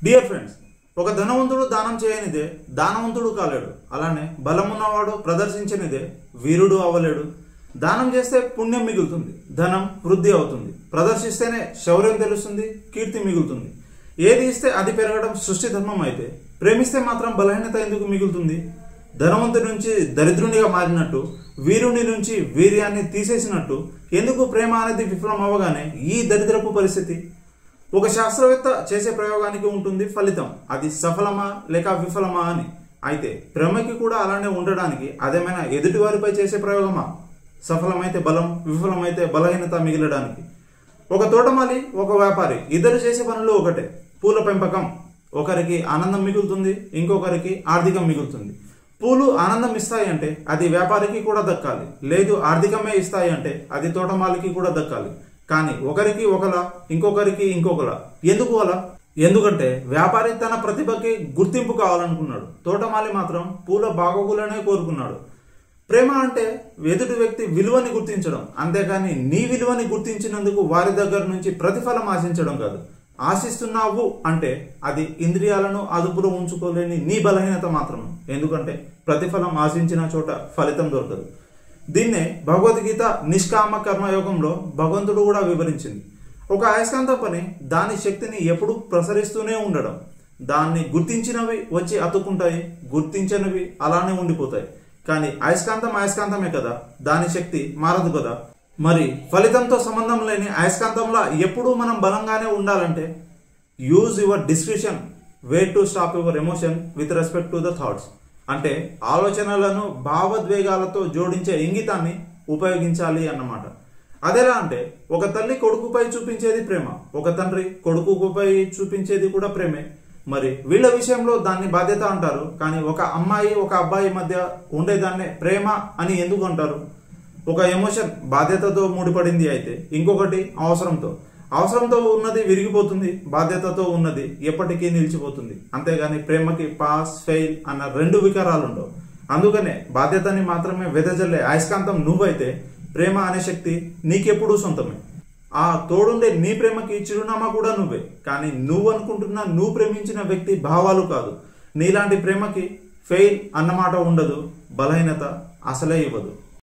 Dear friends, ఒక ధనవంతుడు దానం చేయనిదే దానవంతుడు కాలేడు. అలానే బలమున్నవాడు ప్రదర్శించనిదే వీరుడు అవ్వలేడు. దానం చేస్తే పుణ్యం మిగులుతుంది, ధనం వృద్ధి అవుతుంది. ప్రదర్శిస్తేనే శౌర్యం తెలుస్తుంది, కీర్తి మిగులుతుంది. ఏది ఇస్తే అది పెరగడం సృష్టి ధర్మం అయితే ప్రేమిస్తే మాత్రం బలహీనత ఎందుకు మిగులుతుంది? ధనవంతుడి నుంచి దరిద్రునిగా మారినట్టు, వీరుని నుంచి వీర్యాన్ని తీసేసినట్టు ఎందుకు ప్రేమ అనేది విఫలం అవ్వగానే ఈ దరిద్రపు పరిస్థితి? ఒక శాస్త్రవేత్త చేసే ప్రయోగానికి ఉంటుంది ఫలితం, అది సఫలమా లేక విఫలమా అని. అయితే ప్రేమకి కూడా అలానే ఉండడానికి అదేమైనా ఎదుటి వారిపై చేసే ప్రయోగమా? సఫలమైతే బలం, విఫలమైతే బలహీనత మిగిలడానికి. ఒక తోటమాలి, ఒక వ్యాపారి ఇద్దరు చేసే పనులు ఒకటే, పూల పెంపకం. ఒకరికి ఆనందం మిగులుతుంది, ఇంకొకరికి ఆర్థికం మిగులుతుంది. పూలు ఆనందం ఇస్తాయి అంటే అది వ్యాపారికి కూడా దక్కాలి, లేదు ఆర్థికమే ఇస్తాయి అంటే అది తోటమాలికి కూడా దక్కాలి. కానీ ఒకరికి ఒకలా, ఇంకొకరికి ఇంకొకలా. ఎందుకు అలా? ఎందుకంటే వ్యాపారి తన ప్రతిభకి గుర్తింపు కావాలనుకున్నాడు, తోటమాలి మాత్రం పూల బాగోగులనే కోరుకున్నాడు. ప్రేమ అంటే ఎదుటి వ్యక్తి విలువని గుర్తించడం, అంతేకాని నీ విలువని గుర్తించినందుకు వారి దగ్గర నుంచి ప్రతిఫలం ఆశించడం కాదు. ఆశిస్తున్నావు అంటే అది ఇంద్రియాలను అదుపులో ఉంచుకోలేని నీ బలహీనత మాత్రమే. ఎందుకంటే ప్రతిఫలం ఆశించిన చోట ఫలితం దొరకదు. దీన్నే భగవద్గీత నిష్కామ కర్మయోగంలో భగవంతుడు కూడా వివరించింది. ఒక అయస్కాంత పని దాని శక్తిని ఎప్పుడూ ప్రసరిస్తూనే ఉండడం. దాన్ని గుర్తించినవి వచ్చి అతుక్కుంటాయి, గుర్తించనివి అలానే ఉండిపోతాయి. కానీ అయస్కాంతమే కదా, దాని శక్తి మారదు కదా. మరి ఫలితంతో సంబంధం లేని అయస్కాంతంలా ఎప్పుడూ మనం బలంగానే ఉండాలంటే use your discretion way to stop your emotion with respect to the thoughts. అంటే ఆలోచనలను భావోద్వేగాలతో జోడించే ఇంగితాన్ని ఉపయోగించాలి అన్నమాట. అదెలా అంటే ఒక తల్లి కొడుకుపై చూపించేది ప్రేమ, ఒక తండ్రి కొడుకుపై చూపించేది కూడా ప్రేమే. మరి వీళ్ళ విషయంలో దాన్ని బాధ్యత అంటారు, కానీ ఒక అమ్మాయి ఒక అబ్బాయి మధ్య ఉండేదాన్నే ప్రేమ అని ఎందుకు అంటారు? ఒక ఎమోషన్ బాధ్యతతో ముడిపడింది అయితే, ఇంకొకటి అవసరంతో ఉన్నది విరిగిపోతుంది, బాధ్యతతో ఉన్నది ఎప్పటికీ నిలిచిపోతుంది. అంతేగాని ప్రేమకి పాస్ ఫెయిల్ అన్న రెండు వికారాలు ఉండవు. అందుకనే బాధ్యతని మాత్రమే వెదజల్లే అయస్కాంతం నువ్వైతే ప్రేమ అనే శక్తి నీకెప్పుడూ సొంతమే. ఆ తోడుండే నీ ప్రేమకి చిరునామా కూడా నువ్వే. కానీ నువ్వు అనుకుంటున్న, నువ్వు ప్రేమించిన వ్యక్తి భావాలు కాదు. నీలాంటి ప్రేమకి ఫెయిల్ అన్నమాట ఉండదు, బలహీనత అసలే ఇవ్వదు.